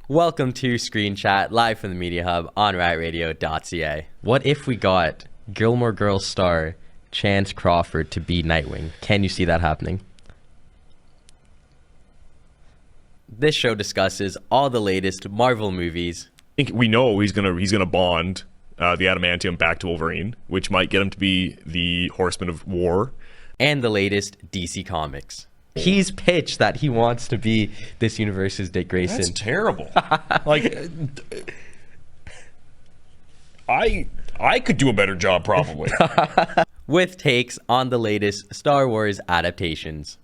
Welcome to Screen Chat, live from the Media Hub on rightradio.ca. What if we got Gilmore Girls star Chance Crawford to be Nightwing? Can you see that happening? This show discusses all the latest Marvel movies. I think we know he's gonna bond the adamantium back to Wolverine, which might get him to be the Horseman of War. And the latest DC Comics. He's pitched that he wants to be this universe's Dick Grayson. That's terrible. Like, I could do a better job probably. With takes on the latest Star Wars adaptations.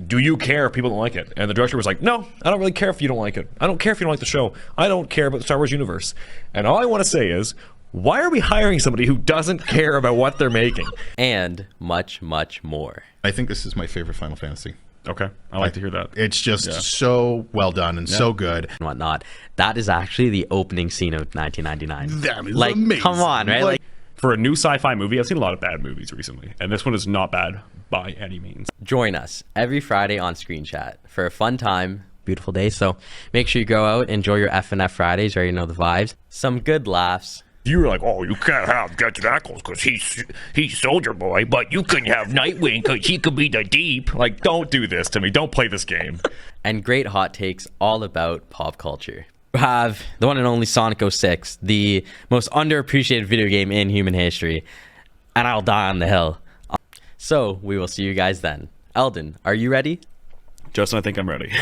Do you care if people don't like it? And the director was like, no, I don't really care if you don't like it. I don't care if you don't like the show. I don't care about the Star Wars universe. And all I want to say is, why are we hiring somebody who doesn't care about what they're making? And much, much more. I think this is my favorite Final Fantasy. Okay, I like to hear that. It's just so well done and so good. And whatnot. That is actually the opening scene of 1999. That is like, amazing. Come on, right? Like, for a new sci-fi movie, I've seen a lot of bad movies recently, and this one is not bad by any means. join us every Friday on Screen Chat for a fun time, beautiful day. So make sure you go out, enjoy your F&F Fridays, already know the vibes. Some good laughs. You were like, oh, you can't have Jensen Ackles because he's Soldier Boy, but you couldn't have Nightwing because he could be the Deep. Like, don't do this to me. Don't play this game. And great hot takes all about pop culture. We have the one and only Sonic 06, the most underappreciated video game in human history. And I'll die on the hill. So we will see you guys then. Eldin, are you ready? Justin, I think I'm ready.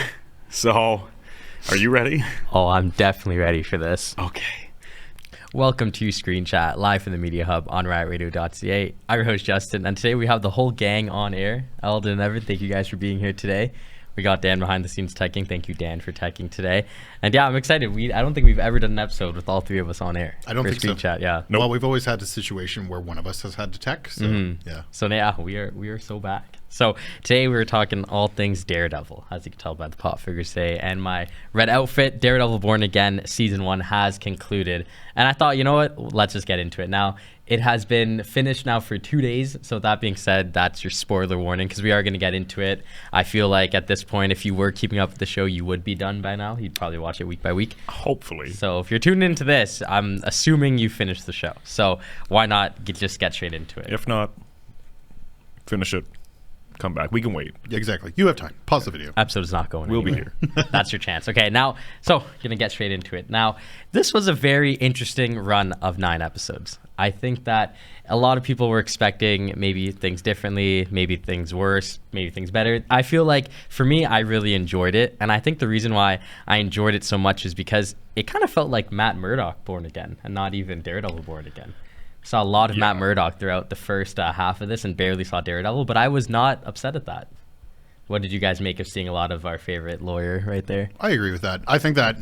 So, are you ready? Oh, I'm definitely ready for this. Okay. Welcome to Screen Chat, live from the Media Hub on rightradio.ca. I'm your host, Justin, and today we have the whole gang on air. Eldin and Everett, thank you guys for being here today. We got Dan behind the scenes teching. Thank you, Dan, for teching today. And yeah, I'm excited. I don't think we've ever done an episode with all three of us on air. I don't for think Screen so. Chat, yeah. Well, we've always had a situation where one of us has had to tech, so yeah. So yeah, we are so back. So today we're talking all things Daredevil, as you can tell by the pop figures today. And my red outfit, Daredevil Born Again, Season 1 has concluded. And I thought, you know what? Let's just get into it. Now, it has been finished now for 2 days. So that being said, that's your spoiler warning because we are going to get into it. I feel like at this point, if you were keeping up with the show, you would be done by now. You'd probably watch it week by week. Hopefully. So if you're tuning into this, I'm assuming you finished the show. So why not just get straight into it? If not, finish it. Come back. We can wait. Exactly. You have time. Pause the video. Episode is not going We'll anywhere. be here. That's your chance. Okay, now, so gonna get straight into it. Now, this was a very interesting run of 9 episodes. I think that a lot of people were expecting maybe things differently, maybe things worse, maybe things better. I feel like, for me, I really enjoyed it. And I think the reason why I enjoyed it so much is because it kind of felt like Matt Murdock Born Again and not even Daredevil Born Again. Saw a lot of Matt Murdock throughout the first half of this and barely saw Daredevil, but I was not upset at that. What did you guys make of seeing a lot of our favorite lawyer right there? I agree with that. I think that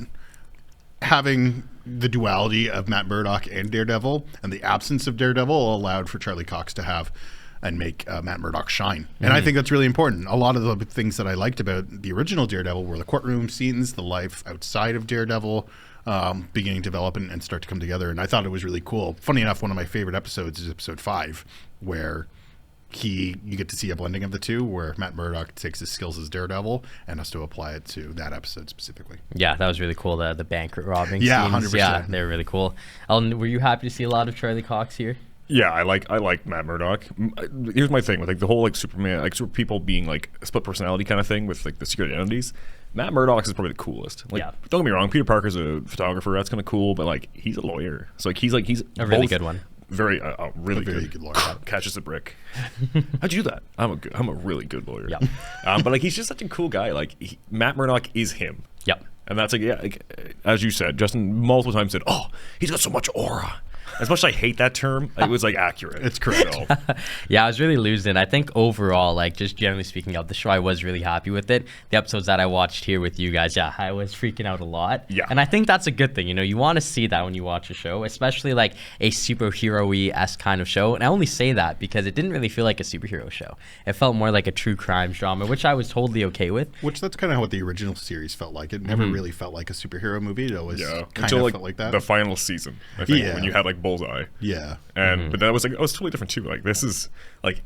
having the duality of Matt Murdock and Daredevil and the absence of Daredevil allowed for Charlie Cox to have and make Matt Murdock shine. And I think that's really important. A lot of the things that I liked about the original Daredevil were the courtroom scenes, the life outside of Daredevil, beginning to develop and start to come together. And I thought it was really cool. Funny enough, one of my favorite episodes is episode 5, where you get to see a blending of the two, where Matt Murdock takes his skills as Daredevil and has to apply it to that episode specifically. Yeah, that was really cool. The bank robbing Yeah, scenes. 100%. Yeah, they were really cool. Ellen, were you happy to see a lot of Charlie Cox here? Yeah, I like Matt Murdock. Here's my thing with like the whole like Superman, like super people being like a split personality kind of thing with like the secret identities. Matt Murdock is probably the coolest. Like, don't get me wrong, Peter Parker's a photographer. That's kind of cool, but like he's a lawyer. So like he's a really good one. Very really very good good lawyer. Catches a brick. How'd you do that? I'm a really good lawyer. Yeah. But like he's just such a cool guy. Like Matt Murdock is him. Yep. And that's like as you said, Justin multiple times said, "Oh, he's got so much aura." As much as I hate that term, it was like accurate. It's correct. So. Yeah, I was really losing. I think overall, like just generally speaking of the show, I was really happy with it. The episodes that I watched here with you guys, yeah, I was freaking out a lot. Yeah. And I think that's a good thing. You know, you want to see that when you watch a show, especially like a superhero-y-esque kind of show. And I only say that because it didn't really feel like a superhero show. It felt more like a true crime drama, which I was totally okay with. Which that's kind of what the original series felt like. It never really felt like a superhero movie. It always kind of felt like that. The final season, I think, when you had like Bullseye. Yeah. And but that was like it was totally different too. Like this is like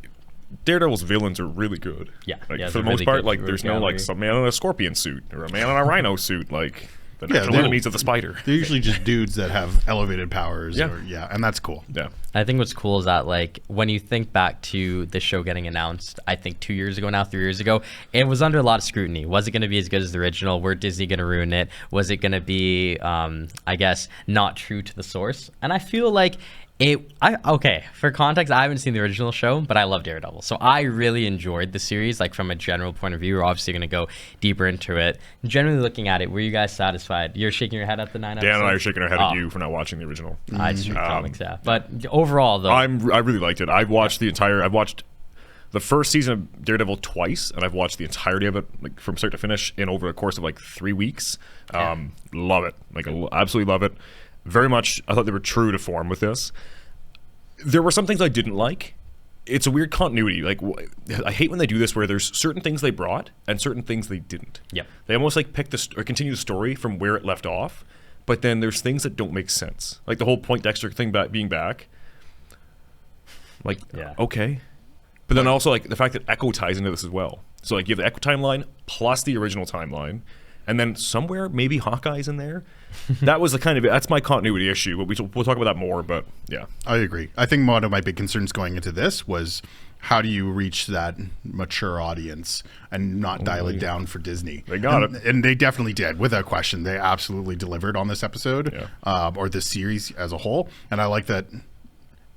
Daredevil's villains are really good. Yeah. Like yeah, for the most part, like there's no like some man in a scorpion suit or a man in a rhino suit. Like the Yeah, natural enemies of the spider. They're usually just dudes that have elevated powers. Yeah. And that's cool. Yeah. I think what's cool is that, like, when you think back to the show getting announced, I think 2 years ago now, 3 years ago, it was under a lot of scrutiny. Was it going to be as good as the original? Were Disney going to ruin it? Was it going to be, I guess, not true to the source? And I feel like okay, for context, I haven't seen the original show, but I love Daredevil. So I really enjoyed the series, like from a general point of view. We're obviously going to go deeper into it. Generally looking at it, were you guys satisfied? You're shaking your head at the 9 episodes? Dan and I are shaking our head at you for not watching the original. I just read comics, yeah. But overall, though. I really liked it. I've watched the first season of Daredevil twice, and I've watched the entirety of it, like from start to finish, in over the course of like 3 weeks. Love it. Like, absolutely love it. Very much, I thought they were true to form with this. There were some things I didn't like. It's a weird continuity. Like, I hate when they do this, where there's certain things they brought and certain things they didn't. Yep. They almost like pick or continue the story from where it left off, but then there's things that don't make sense. Like the whole Poindexter thing being back. Like, okay. But then also like the fact that Echo ties into this as well. So like you have the Echo timeline plus the original timeline. And then somewhere, maybe Hawkeye's in there. That was the that's my continuity issue. But we'll talk about that more. But yeah, I agree. I think one of my big concerns going into this was, how do you reach that mature audience and not dial it down for Disney? They got it. And they definitely did, without question. They absolutely delivered on this episode, or this series as a whole. And I like that.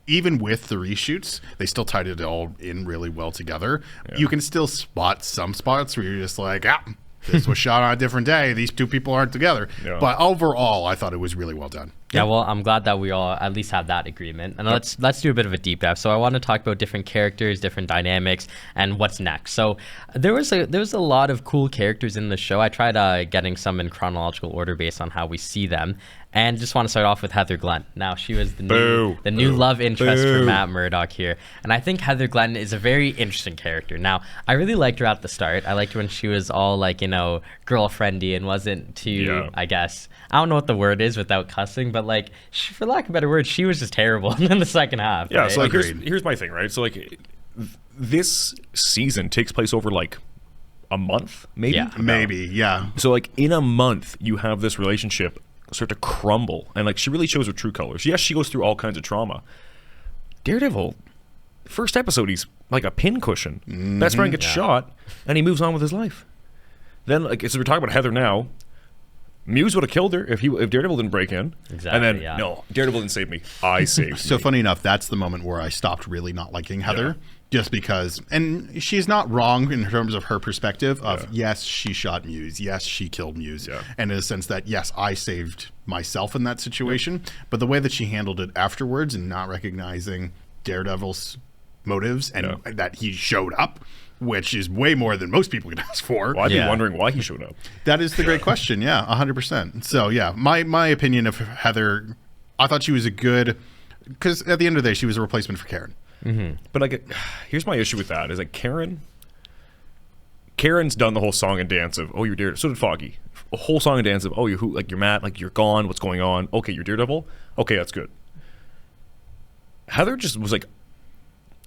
Even with the reshoots, they still tied it all in really well together. Yeah. You can still spot some spots where you're just like, this was shot on a different day. These two people aren't together. Yeah. But overall, I thought it was really well done. Yeah, well, I'm glad that we all at least have that agreement. And let's do a bit of a deep dive. So I want to talk about different characters, different dynamics, and what's next. So there was a lot of cool characters in the show. I tried getting some in chronological order based on how we see them. And just want to start off with Heather Glenn. Now, she was the new love interest for Matt Murdock here. And I think Heather Glenn is a very interesting character. Now, I really liked her at the start. I liked her when she was all like, girlfriendy and wasn't too, I guess, I don't know what the word is without cussing, but like, for lack of a better word, she was just terrible in the second half. Yeah, right? so like, here's my thing, right? So like, this season takes place over like a month, maybe? Yeah, maybe, yeah. So like, in a month, you have this relationship start to crumble, and like she really shows her true colors. Yes, she goes through all kinds of trauma. Daredevil, first episode, he's like a pincushion. Best friend gets shot, and he moves on with his life. Then, like, so we're talking about Heather now. Muse would have killed her if Daredevil didn't break in. Exactly. And then no, Daredevil didn't save me. I saved. So funny enough, that's the moment where I stopped really not liking Heather. Just because, and she's not wrong in terms of her perspective of, yes, she shot Muse. Yes, she killed Muse. And in a sense that, yes, I saved myself in that situation. But the way that she handled it afterwards and not recognizing Daredevil's motives and that he showed up, which is way more than most people could ask for. Well, I'd be wondering why he showed up. That is the great question. Yeah, 100%. So yeah, my opinion of Heather, I thought she was a good, because at the end of the day, she was a replacement for Karen. But like, here's my issue with that: is like Karen's done the whole song and dance of, oh, you're Daredevil. So did Foggy. A whole song and dance of, oh, you're who? Like, you're Matt. Like, you're gone. What's going on? Okay, you're Daredevil. Okay, that's good. Heather just was like,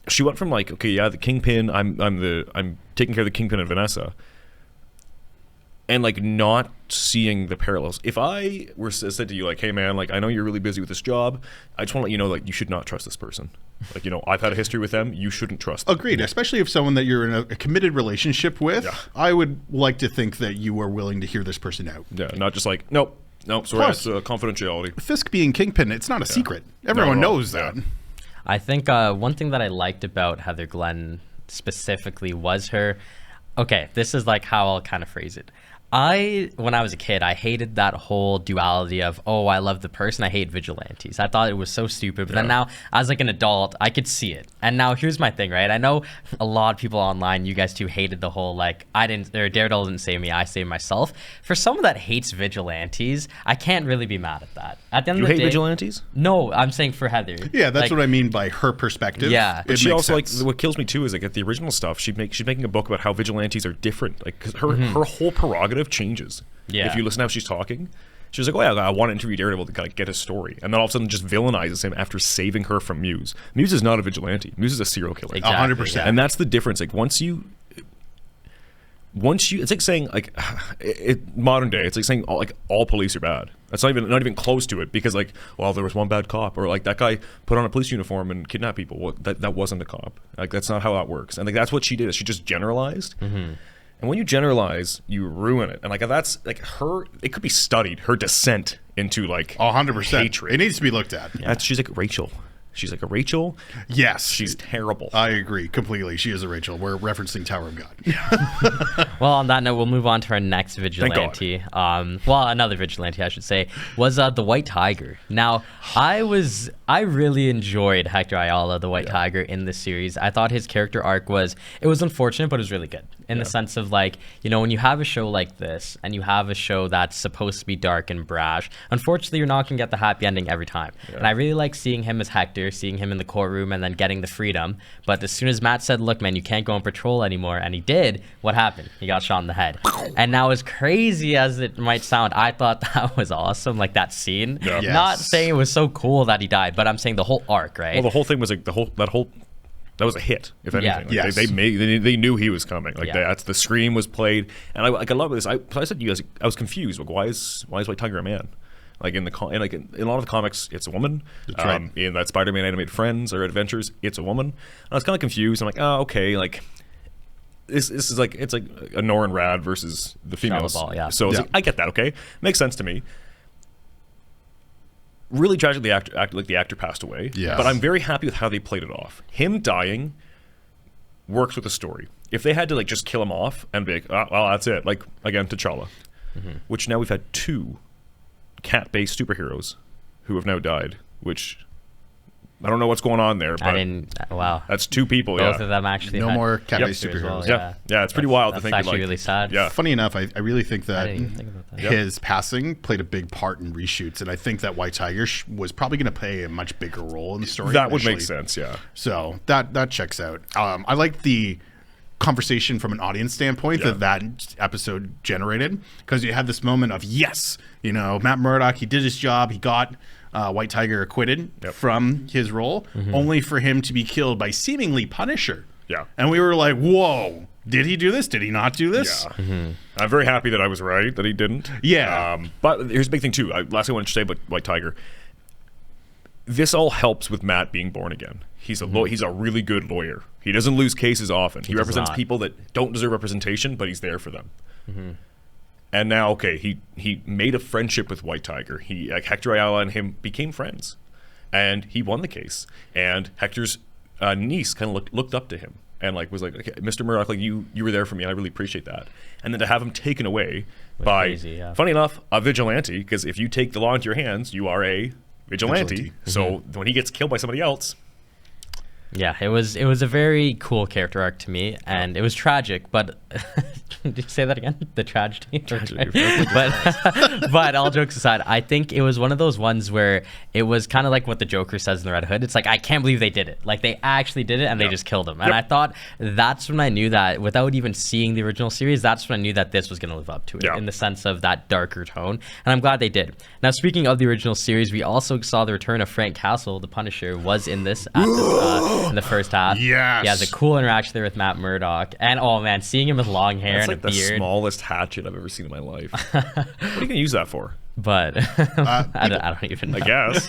she went from like, okay, yeah, the Kingpin. I'm taking care of the Kingpin and Vanessa, and like not seeing the parallels. If I were said to you like, hey man, like I know you're really busy with this job, I just want to let you know like you should not trust this person. Like, I've had a history with them. You shouldn't trust them. Agreed. Especially if someone that you're in a committed relationship with, I would like to think that you are willing to hear this person out. Yeah, not just like, nope, sorry, that's confidentiality. Fisk being Kingpin, it's not a secret. Everyone knows that. I think one thing that I liked about Heather Glenn specifically was her, okay, this is like how I'll kind of phrase it. When I was a kid, I hated that whole duality of, oh, I love the person, I hate vigilantes. I thought it was so stupid. But then now, as like an adult, I could see it. And now here's my thing, right? I know a lot of people online, you guys too, hated the whole like, Daredevil didn't save me, I saved myself. For someone that hates vigilantes, I can't really be mad at that. At the end of the day, vigilantes? No, I'm saying for Heather. Yeah, that's what I mean by her perspective. Yeah. But she also, like, what kills me too is like at the original stuff, she's making a book about how vigilantes are different. Like, 'cause her whole prerogative changes. If you listen to how she's talking, she's like, oh yeah, I want to interview Daredevil to kind of get his story, and then all of a sudden just villainizes him after saving her from Muse. Muse is not a vigilante. Muse is a serial killer. Exactly, 100%. And that's the difference. Like, once once you, it's like saying like modern day, it's like saying all police are bad. That's not even close to it, because like, well, there was one bad cop, or like that guy put on a police uniform and kidnapped people. Well, that wasn't a cop. Like that's not how that works. And like that's what she did. She just generalized. And when you generalize, you ruin it. And like that's like it could be studied, her descent into like 100%. hatred. It needs to be looked at. She's like Rachel. She's like a Rachel. Yes. She's terrible. I agree completely. She is a Rachel. We're referencing Tower of God. Well, on that note, we'll move on to our next vigilante. Another vigilante, I should say, was the White Tiger. Now, I really enjoyed Hector Ayala, the White Tiger, in this series. I thought his character arc was unfortunate, but it was really good. In the sense of like, when you have a show like this and you have a show that's supposed to be dark and brash, unfortunately, you're not going to get the happy ending every time. And I really like seeing him as Hector, seeing him in the courtroom and then getting the freedom. But as soon as Matt said, look, man, you can't go on patrol anymore, and he did, what happened? He got shot in the head. And now, as crazy as it might sound, I thought that was awesome, like that scene. Yeah. Yes. Not saying it was so cool that he died, but I'm saying the whole arc, right? Well, the whole thing was like that was a hit, if anything. Yeah. Like Yes. they knew he was coming. Like Yeah. that's the scream was played, and I love this. I said to you guys, I was confused. Like, why is White Tiger a man? Like in a lot of the comics, it's a woman. That's right. In that Spider-Man animated Friends or Adventures, it's a woman. And I was kind of confused. I'm like, oh, okay, like this is like, it's like a Norrin Rad versus the females. Ball, yeah. So it's like, I get that. Okay, makes sense to me. Really tragic, the actor passed away. Yes. But I'm very happy with how they played it off. Him dying works with the story. If they had to like just kill him off and be like, well, that's it. Like again, T'Challa, which now we've had 2 cat-based superheroes who have now died. Which I don't know what's going on there, but wow. that's 2 people. Both of them actually No had more cat-based cancer as superheroes. well, Yeah, it's pretty wild to That's think. actually like, really sad. Yeah, Funny enough, I really think that didn't even think about that. his passing played a big part in reshoots, and I think that White Tiger was probably going to play a much bigger role in the story. that would make initially. sense. Yeah, So that checks out. I like the conversation from an audience standpoint that episode generated, because you had this moment of yes, Matt Murdock, he did his job, he got White Tiger acquitted from his role, only for him to be killed by seemingly Punisher. Yeah. And we were like, whoa, did he do this? Did he not do this? yeah. I'm very happy that I was right that he didn't. Yeah. But here's the big thing too. Last thing I wanted to say about White Tiger. This all helps with Matt being born again. He's a really good lawyer. He doesn't lose cases often. He represents people that don't deserve representation, but he's there for them. And now, okay, he made a friendship with White Tiger. Hector Ayala and him became friends, and he won the case. And Hector's niece kind of looked up to him and like was like, okay, Mr. Murdoch, like you were there for me, and I really appreciate that. And then to have him taken away by, crazy, funny enough, a vigilante, because if you take the law into your hands, you are a vigilante. So when he gets killed by somebody else. Yeah, it was a very cool character arc to me, and it was tragic. But did you say that again? The tragedy. But all jokes aside, I think it was one of those ones where it was kind of like what the Joker says in the Red Hood. It's like, I can't believe they did it. Like they actually did it, and they just killed him. And I thought that's when I knew that, without even seeing the original series, that's when I knew that this was going to live up to it in the sense of that darker tone. And I'm glad they did. Now, speaking of the original series, we also saw the return of Frank Castle, the Punisher, was in this at this. In the first half. Yes. He has a cool interaction there with Matt Murdock. And oh man, seeing him with long hair That's and like a beard. the smallest hatchet I've ever seen in my life. What are you going to use that for? But I don't even know. I guess.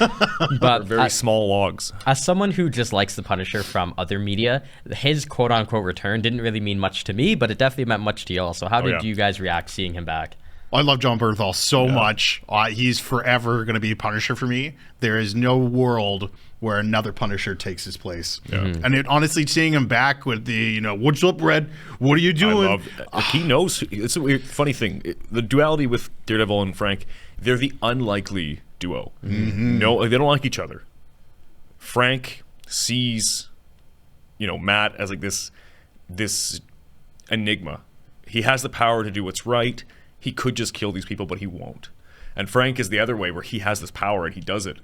But Very small logs. as someone who just likes the Punisher from other media, his quote unquote return didn't really mean much to me, but it definitely meant much to y'all. So how did you guys react seeing him back? I love John Bernthal so much. He's forever going to be Punisher for me. There is no world where another Punisher takes his place. And honestly, seeing him back with the, what's up, Red? What are you doing? He knows. It's a weird, funny thing. The duality with Daredevil and Frank, they're the unlikely duo. No, they don't like each other. Frank sees, Matt as like this enigma. He has the power to do what's right. He could just kill these people, but he won't. And Frank is the other way, where he has this power and he does it.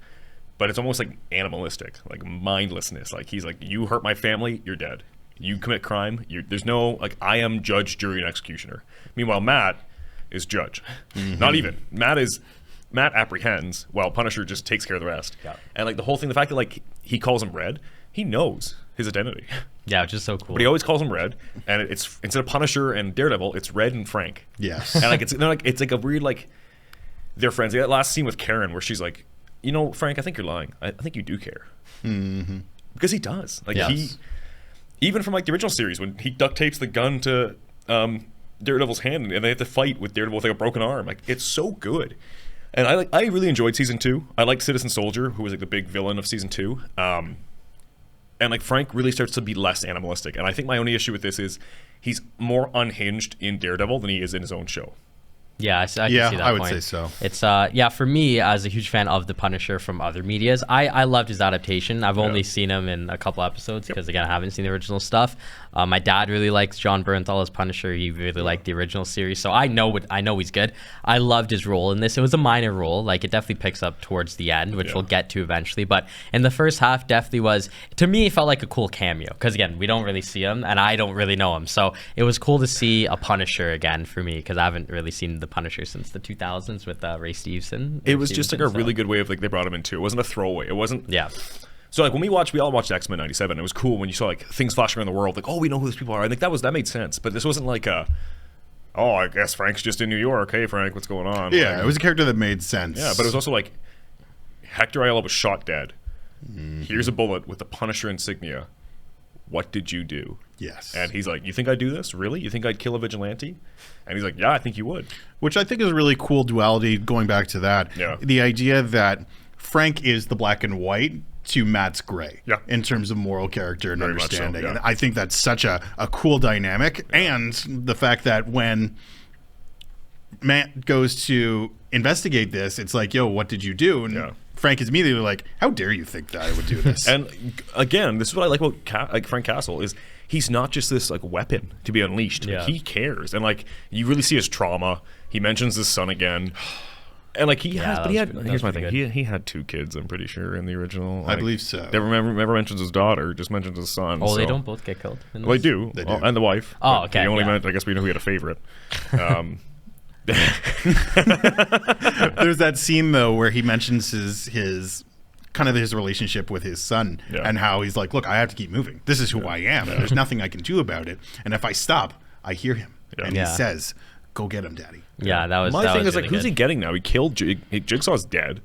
But it's almost like animalistic, like mindlessness. Like he's like, you hurt my family, you're dead. You commit crime, there's no, like, I am judge, jury, and executioner. Meanwhile, Matt is judge. Not even. Matt apprehends, while Punisher just takes care of the rest. And like the whole thing, the fact that like he calls him Red, he knows. his identity. Yeah, which is so cool. But he always calls him Red, and it's instead of Punisher and Daredevil, it's Red and Frank. Yes. And like it's like a weird like they're friends. That last scene with Karen where she's like, you know, Frank, I think you're lying. I think you do care. Mm-hmm. Because he does. Like Yes. he, even from like the original series when he duct tapes the gun to Daredevil's hand and they have to fight with Daredevil with like a broken arm. Like it's so good. And I really enjoyed season 2. I liked Citizen Soldier, who was like the big villain of season 2. And like Frank really starts to be less animalistic. And I think my only issue with this is he's more unhinged in Daredevil than he is in his own show. Yeah, I can Yeah, see that I would point. say so. It's for me as a huge fan of the Punisher from other medias, I loved his adaptation. I've only seen him in a couple episodes because again I haven't seen the original stuff. My dad really likes John Bernthal as Punisher. He really liked the original series, so I know he's good. I loved his role in this. It was a minor role, like it definitely picks up towards the end, which we'll get to eventually. But in the first half, definitely was, to me, it felt like a cool cameo because again we don't really see him and I don't really know him, so it was cool to see a Punisher again for me because I haven't really seen the Punisher since the 2000s with Ray Stevenson. It was just like a really good way of like they brought him into. It wasn't a throwaway. It wasn't. Yeah. So like when we all watched X-Men '97. It was cool when you saw like things flashing around the world. Like, oh, we know who these people are. I think that made sense. But this wasn't like I guess Frank's just in New York. Hey, Frank, what's going on? Yeah, like, it was a character that made sense. Yeah, but it was also like Hector Ayala was shot dead. Here's a bullet with the Punisher insignia. What did you do? Yes. And he's like, you think I'd do this? Really? You think I'd kill a vigilante? And he's like, yeah, I think you would. Which I think is a really cool duality going back to that. Yeah. The idea that Frank is the black and white to Matt's gray in terms of moral character and Very much so, understanding. yeah. And I think that's such a cool dynamic. And the fact that when Matt goes to investigate this, it's like, yo, what did you do? And Frank is immediately like, how dare you think that I would do this? And again, this is what I like about Frank Castle is he's not just this like weapon to be unleashed. Yeah. Like, he cares, and like you really see his trauma. He mentions his son again, and like he has. But he had. Here's my thing. He had 2 kids. I'm pretty sure in the original. Like, I believe so. Never mentions his daughter. Just mentions his son. Oh, so. they don't both get killed? Well, they do. They do. And the wife. Oh, But okay, He only yeah. meant. I guess we know he had a favorite. There's that scene though where he mentions his kind of his relationship with his son and how he's like, look, I have to keep moving. This is who I am. And there's nothing I can do about it. And if I stop, I hear him. And he says, go get him, Daddy. Yeah, that was My thing is really like, who's he good. getting now? He killed Jigsaw's dead.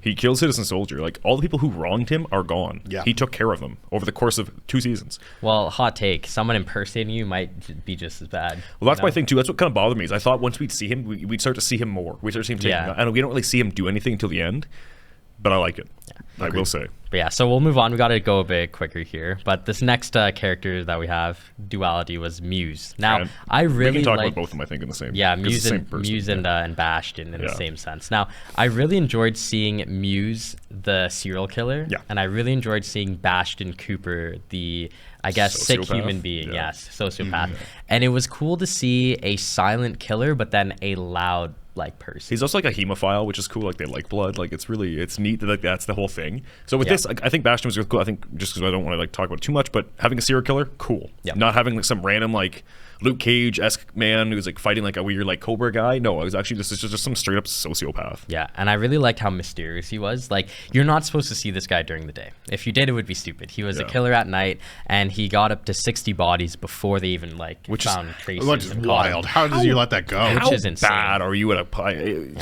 He killed Citizen Soldier. Like all the people who wronged him are gone. Yeah. He took care of them over the course of 2 seasons. Well, hot take. Someone impersonating you might be just as bad. Well, that's my thing too. That's what kind of bothered me. Is I thought once we'd see him, we'd start to see him more. We'd start to see him taking. Yeah. And we don't really see him do anything until the end. But I like it. I will say. But yeah, so we'll move on. We got to go a bit quicker here. But this next character that we have, duality, was Muse. Now, And I really we can talk like about both of them. I think in the same. Yeah, 'cause it's Muse the same person. and Bastion in the same sense. Now, I really enjoyed seeing Muse, the serial killer. Yeah. And I really enjoyed seeing Bastion Cooper, the, I guess, sick Sociopath. human being. Yeah. Yes, sociopath. And it was cool to see a silent killer, but then a loud like person. He's also like a hemophile, which is cool. Like they like blood. Like it's neat that like that's the whole thing. So with this, like, I think Bastion was really cool. I think just because I don't want to like talk about it too much, but having a serial killer, cool. Yep. Not having like some random like Luke Cage-esque man who's like fighting like a weird like Cobra guy. No, it was actually just some straight up sociopath. Yeah, and I really liked how mysterious he was. Like, you're not supposed to see this guy during the day. If you did, it would be stupid. He was a killer at night, and he got up to 60 bodies before they even like found traces. Which is and caught him. wild. How does you let that go? Which How is insane. bad are you at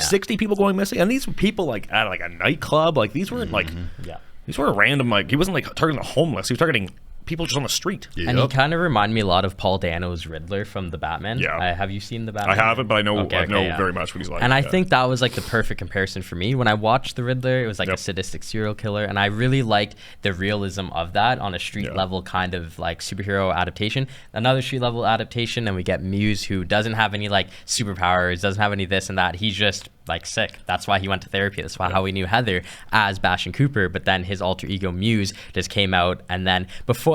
60 people going missing? And these were people like at like a nightclub. Like these weren't like these weren't random. Like he wasn't like targeting the homeless. He was targeting people just on the street. And he kind of reminded me a lot of Paul Dano's Riddler from the Batman. Yeah. Have you seen the Batman? I haven't, but I know yeah. very much what he's like. And I think that was like the perfect comparison for me. When I watched the Riddler, it was like a sadistic serial killer, and I really liked the realism of that on a street level kind of like superhero adaptation. Another street level adaptation, and we get Muse, who doesn't have any like superpowers, doesn't have any this and that. He's just like sick. That's why he went to therapy. That's why how we knew Heather as Bastion Cooper. But then his alter ego Muse just came out, and then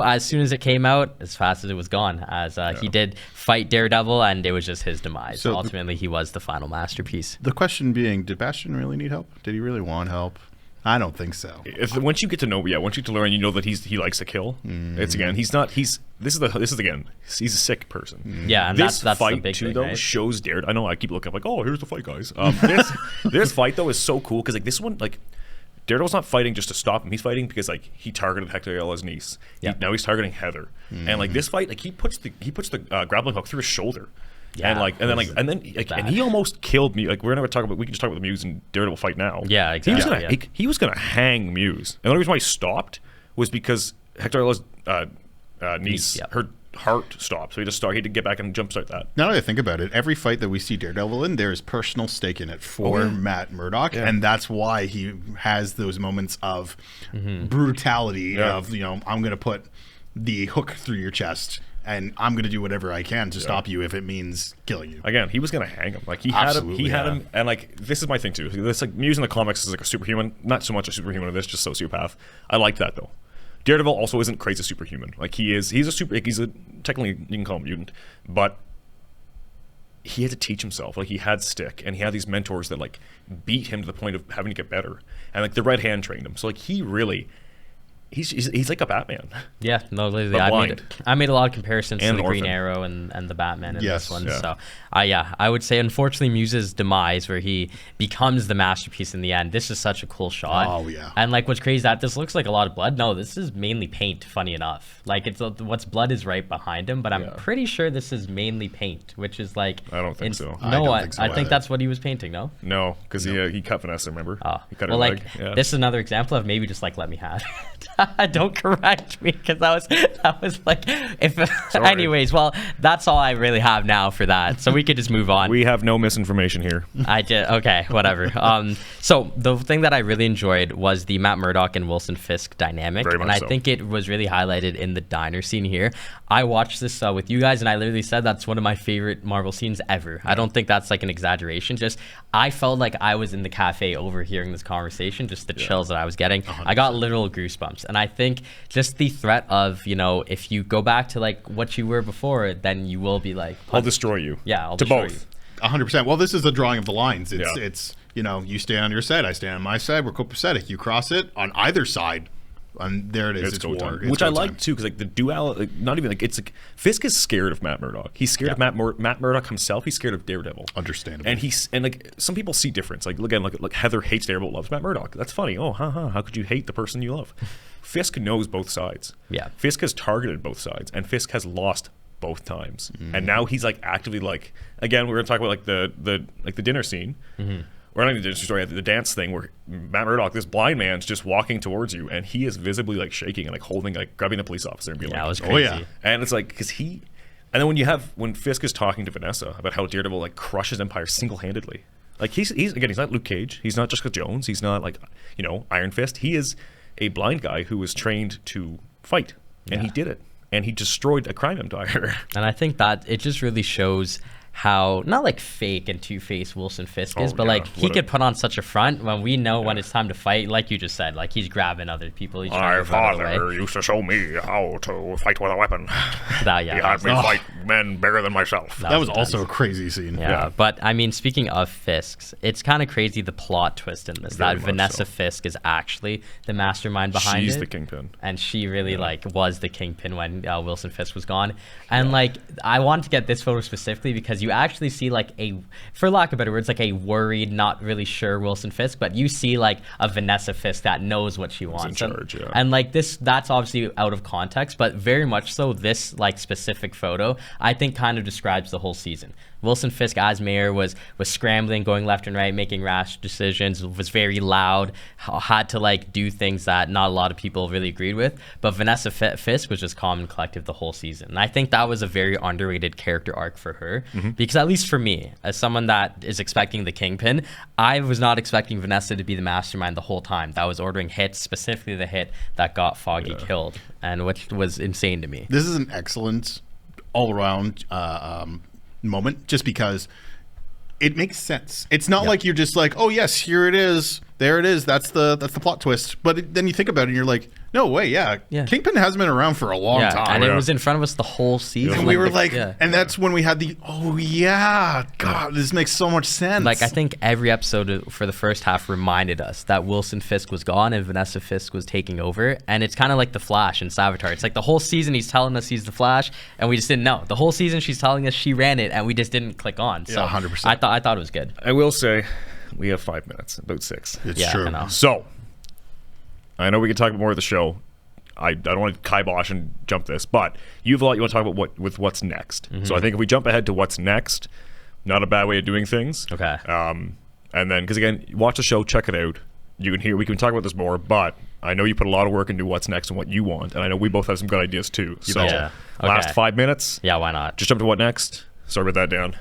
as soon as it came out, as fast as it was gone, as he did fight Daredevil, and it was just his demise. So ultimately, he was the final masterpiece. The question being, did Bastion really need help? Did he really want help? I don't think so. Once you get to know, once you get to learn, you know that he likes to kill. It's again, he's not. This is again. He's a sick person. Yeah, and this that's fight the big too thing, though right? shows Daredevil. I know I keep looking up like, oh, here's the fight, guys. This fight though is so cool because like this one, like Daredevil's not fighting just to stop him. He's fighting because like he targeted Hector's niece. Now he's targeting Heather. And like this fight, like he puts the grappling hook through his shoulder. Yeah, and he almost killed me. Like we can just talk about the Muse and Daredevil fight now. Yeah, exactly. He was gonna hang Muse. And the only reason why he stopped was because Hector's niece, her heart stopped, so he had to get back and jumpstart that. Now that I think about it, every fight that we see Daredevil in, there's personal stake in it for Matt Murdock, and that's why he has those moments of brutality of, you know, I'm going to put the hook through your chest and I'm going to do whatever I can to stop you if it means killing you. Again, he was going to hang him. Like he had him, and like this is my thing too. This like Muse in the comics is like a superhuman, not so much a superhuman in this, just sociopath. I like that though. Daredevil also isn't crazy superhuman. Like he's a technically you can call him mutant, but he had to teach himself. Like he had stick, and he had these mentors that like beat him to the point of having to get better, and like the Red Hand trained him. So like he really. He's like a Batman. Yeah, no, literally. I made a lot of comparisons to the Green Arrow and the Batman in this one. So, I would say, unfortunately, Muse's demise, where he becomes the masterpiece in the end, this is such a cool shot. Oh, yeah. And, like, what's crazy is that this looks like a lot of blood. No, this is mainly paint, funny enough. Like, what's blood is right behind him, but I'm pretty sure this is mainly paint, which is, like... I don't think so. No, I think that's what he was painting, no? No, because he cut Vanessa, remember? Oh. He cut her leg. This is another example of maybe just, like, let me have it. Don't correct me, because that was like anyways, well, that's all I really have now for that, so we could just move on. We have no misinformation here. Okay, whatever. So the thing that I really enjoyed was the Matt Murdock and Wilson Fisk dynamic, and I think it was really highlighted in the diner scene here. I watched this with you guys, and I literally said that's one of my favorite Marvel scenes ever. I don't think that's like an exaggeration. Just I felt like I was in the cafe overhearing this conversation, just the chills that I was getting. 100%. I got literal goosebumps, and I think just the threat of, you know, if you go back to like what you were before, then you will be like, I'll destroy you. Yeah, I'll destroy both. you. 100%. Well, this is the drawing of the lines. It's you know, you stay on your side, I stay on my side. We're copacetic. You cross it on either side, and there it is. It's war. Which I like too, because like the duality, like, not even like it's like Fisk is scared of Matt Murdock. He's scared of Matt Murdock himself. He's scared of Daredevil. Understandable. And like some people see difference. Like again, like Heather hates Daredevil, loves Matt Murdock. That's funny. Oh, how could you hate the person you love? Fisk knows both sides. Yeah. Fisk has targeted both sides, and Fisk has lost both times. And now he's like actively like, again, we're gonna talk about like the dinner scene. Or not even the dinner story, the dance thing where Matt Murdock, this blind man's just walking towards you, and he is visibly like shaking and like holding, like grabbing the police officer and being like, it was crazy. "Oh yeah!" And it's like because and then when Fisk is talking to Vanessa about how Daredevil like crushes Empire single-handedly, like he's not Luke Cage, he's not Jessica Jones, he's not like Iron Fist. He is a blind guy who was trained to fight, and he did it, and he destroyed a crime empire. And I think that it just really shows how not like fake and two-faced Wilson Fisk is, but like he could put on such a front when we know when it's time to fight, like you just said, like he's grabbing other people. My father used to show me how to fight with a weapon. He had me fight men bigger than myself. That was also a crazy scene. Yeah, but I mean, speaking of Fisks, it's kind of crazy the plot twist in this, that Vanessa Fisk is actually the mastermind behind it. She's the kingpin. And she really like was the kingpin when Wilson Fisk was gone. And like, I wanted to get this photo specifically because you actually see like for lack of better words, like a worried, not really sure Wilson Fisk, but you see like a Vanessa Fisk that knows what she wants. In charge, and like that's obviously out of context, but very much so this like specific photo, I think kind of describes the whole season. Wilson Fisk as mayor was scrambling, going left and right, making rash decisions, was very loud, had to like do things that not a lot of people really agreed with. But Vanessa Fisk was just calm and collective the whole season. And I think that was a very underrated character arc for her, because at least for me, as someone that is expecting the kingpin, I was not expecting Vanessa to be the mastermind the whole time. That was ordering hits, specifically the hit that got Foggy killed, and which was insane to me. This is an excellent all-around moment, just because it makes sense. It's not like you're just like, oh yes, here it is, there it is, that's the plot twist. But then you think about it and you're like, no way, Kingpin hasn't been around for a long time. And it was in front of us the whole season. And we were like, and that's when we had God, this makes so much sense. Like, I think every episode for the first half reminded us that Wilson Fisk was gone and Vanessa Fisk was taking over. And it's kind of like the Flash in Savitar. It's like the whole season he's telling us he's the Flash, and we just didn't know. The whole season she's telling us she ran it, and we just didn't click on. So 100%. I thought it was good. I will say, we have 5 minutes, about 6. It's true. So, I know we can talk more of the show. I don't want to kibosh and jump this, but you have a lot you want to talk about what's next. So I think if we jump ahead to what's next, not a bad way of doing things. Okay. And then, because again, watch the show, check it out. You can hear, we can talk about this more, but I know you put a lot of work into what's next and what you want, and I know we both have some good ideas too. So last 5 minutes. Yeah, why not? Just jump to what next. Sorry about that, Dan.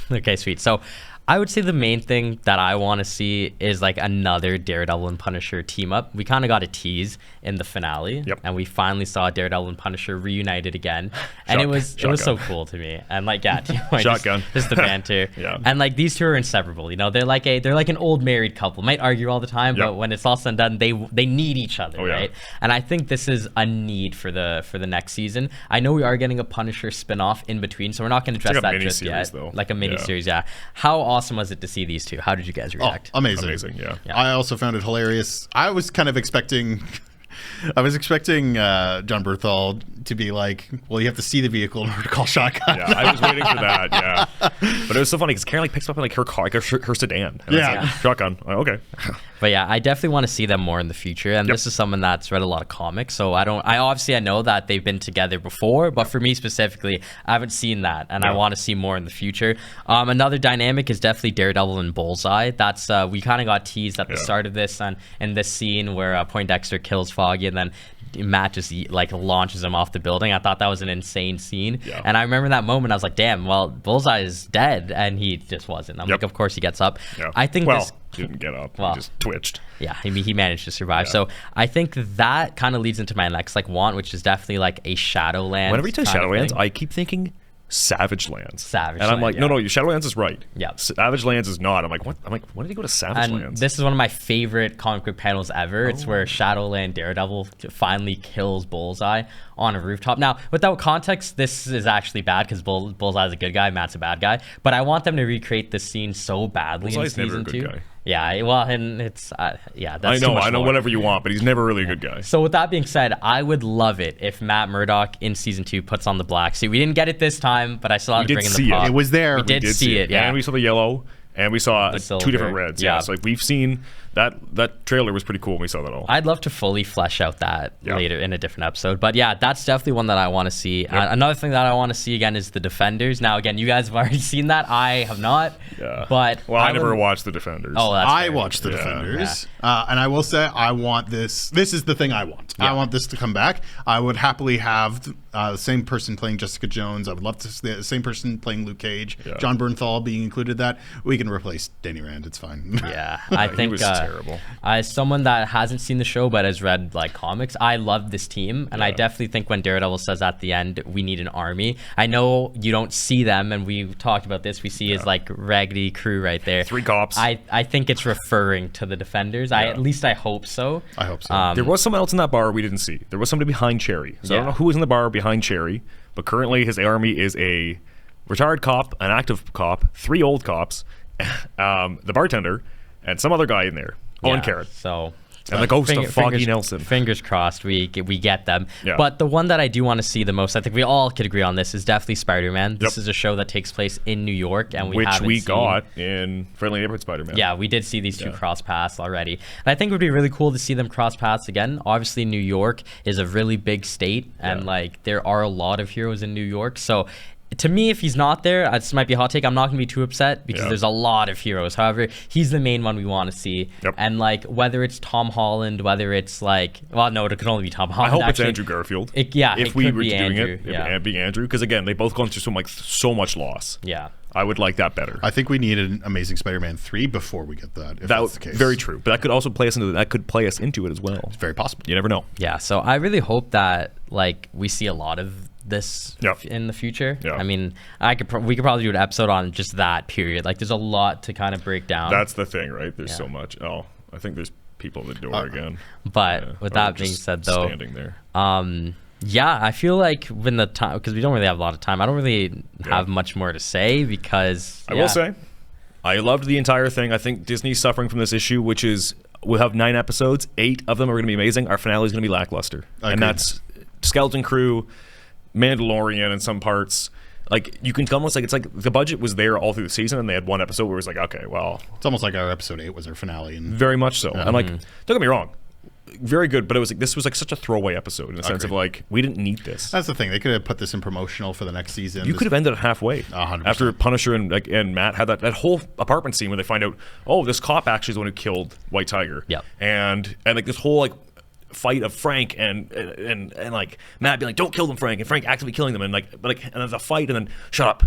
Okay, sweet. So I would say the main thing that I want to see is like another Daredevil and Punisher team up. We kind of got a tease in the finale, and we finally saw Daredevil and Punisher reunited again, and it was so cool to me. And like Shotgun, just the banter, and like these two are inseparable. You know, they're like an old married couple. Might argue all the time, but when it's all said and done, they need each other, right? And I think this is a need for the next season. I know we are getting a Punisher spinoff in between, so we're not going to address that just yet. Though. Like a mini series, How awesome was it to see these two? How did you guys react? Amazing, yeah. I also found it hilarious. I was kind of expecting John Bernthal to be like, well, you have to see the vehicle in order to call shotgun. Yeah, I was waiting for that, But it was so funny because Karen like picks up in like her car, like her sedan. And it's like, shotgun. Okay. But yeah, I definitely want to see them more in the future. And this is someone that's read a lot of comics. So I know that they've been together before, but for me specifically, I haven't seen that. And I want to see more in the future. Another dynamic is definitely Daredevil and Bullseye. That's we kind of got teased at the start of this and in this scene where Poindexter kills Foggy and then Matt just like launches him off the building. I thought that was an insane scene. And I remember that moment. I was like, damn, well, Bullseye is dead. And he just wasn't. I'm like, of course he gets up. I think he didn't get up. He just twitched. Yeah, he managed to survive. So I think that kind of leads into my next want, which is definitely like a Shadowlands. Whenever you say Shadowlands, I keep thinking Savage Lands. And I'm like, no, Shadowlands is right. Yeah. Savage Lands is not. I'm like, what? When did he go to Savage Lands? This is one of my favorite comic book panels ever. It's where Shadowland Daredevil finally kills Bullseye on a rooftop. Now, without context, this is actually bad because Bullseye is a good guy, Matt's a bad guy. But I want them to recreate this scene so badly in season 2. Guy. Yeah, well, and it's that's I know whatever you want, but he's never really a good guy. So with that being said, I would love it if Matt Murdock in season 2 puts on the black suit. We didn't get it this time, but I still had to bring in the pop. It was there. We did see it. And we saw the yellow, and we saw 2 different reds. So like we've seen that trailer was pretty cool when we saw that all. I'd love to fully flesh out that later in a different episode. But yeah, that's definitely one that I want to see. Another thing that I want to see again is the Defenders. Now again, you guys have already seen that. I have not. But I never watched the Defenders. Oh, that's I watched the Defenders. And I will say I want this. This is the thing I want. I want this to come back. I would happily have the same person playing Jessica Jones. I would love to see the same person playing Luke Cage. John Bernthal being included. That we can replace Danny Rand. It's fine. Yeah, I think he was terrible. As someone that hasn't seen the show but has read like comics, I love this team, and I definitely think when Daredevil says at the end we need an army. I know you don't see them, and we've talked about this. We see his like raggedy crew right there. 3 cops. I think it's referring to the Defenders. At least I hope so. I hope so. There was someone else in that bar we didn't see. There was somebody behind Cherry. So I don't know who was in the bar behind Cherry, but currently his army is a retired cop, an active cop, 3 old cops, the bartender, and some other guy in there. And Karen. So and the ghost of Foggy Nelson. Fingers crossed we get them. But the one that I do want to see the most, I think we all could agree on this, is definitely Spider-Man. This is a show that takes place in New York, and we got in Friendly Neighborhood Spider-Man. Yeah, we did see these two cross paths already. And I think it would be really cool to see them cross paths again. Obviously, New York is a really big state, and like there are a lot of heroes in New York. So to me, if he's not there, this might be a hot take, I'm not going to be too upset because there's a lot of heroes. However, he's the main one we want to see. And like whether it's Tom Holland, whether it's like, well, no, it could only be Tom Holland. I hope it's Andrew Garfield. If we were doing it, being Andrew, because again, they both gone through so much loss. I would like that better. I think we need an Amazing Spider-Man 3 before we get that. If that's the case. Very true, but that could also play us into it as well. It's very possible. You never know. Yeah, so I really hope that like we see a lot of this in the future. I mean, we could probably do an episode on just that period. Like, there's a lot to kind of break down. That's the thing, right? There's so much. Oh, I think there's people at the door again. But with that being said, though, standing there. Yeah, I feel like when the time, because we don't really have a lot of time, I don't really have much more to say because I will say, I loved the entire thing. I think Disney's suffering from this issue, which is we'll have 9 episodes. 8 of them are going to be amazing. Our finale is going to be lackluster, and that's Skeleton Crew, Mandalorian in some parts. Like, you can almost like, it's like the budget was there all through the season, and they had one episode where it was like, okay, well, it's almost like our episode 8 was our finale, and very much so. And like, don't get me wrong, very good, but it was like this was like such a throwaway episode in the sense of like we didn't need this. That's the thing. They could have put this in promotional for the next season. You could have ended it halfway 100%. after Punisher and Matt had that whole apartment scene where they find out, oh, this cop actually is the one who killed White Tiger. Yep. And like this whole like fight of Frank and like Matt being like, don't kill them, Frank, and Frank actively killing them, and there's a fight, and then shut up,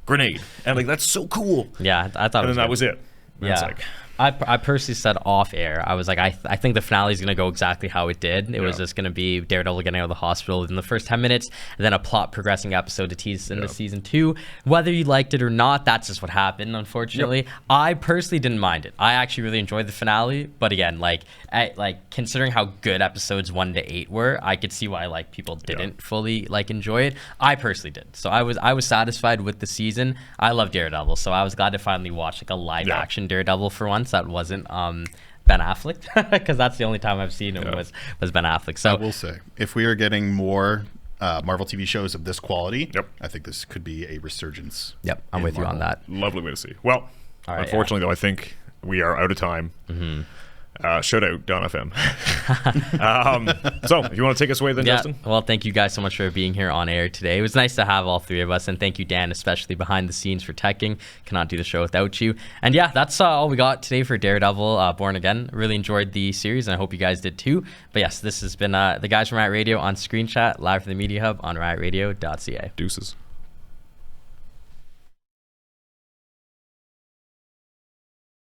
grenade, and like that's so cool. Yeah, I thought. And it was then that good. was it. And it's Yeah. like, I personally said off air, I was like, I think the finale is going to go exactly how it did. It was just going to be Daredevil getting out of the hospital in the first 10 minutes, and then a plot progressing episode to tease into season 2. Whether you liked it or not, that's just what happened, unfortunately. Yep. I personally didn't mind it. I actually really enjoyed the finale, but again, considering how good episodes 1 to 8 were, I could see why people didn't fully enjoy it. I personally did. So I was satisfied with the season. I love Daredevil, so I was glad to finally watch a live action Daredevil for once that wasn't Ben Affleck, because that's the only time I've seen him was Ben Affleck. So I will say, if we are getting more Marvel TV shows of this quality, I think this could be a resurgence. Yep, I'm with you on that. Lovely way to see. Well, right, unfortunately, though, I think we are out of time. Mm-hmm. Shout out Don FM. So if you want to take us away then, Justin? Well, thank you guys so much for being here on air today. It was nice to have all three of us, and thank you, Dan, especially behind the scenes for teching. Cannot do the show without you. And yeah, that's all we got today for Daredevil Born Again. Really enjoyed the series, and I hope you guys did too. But yes, this has been the guys from Riot Radio on Screen Chat, live from the Media Hub on riotradio.ca. Deuces.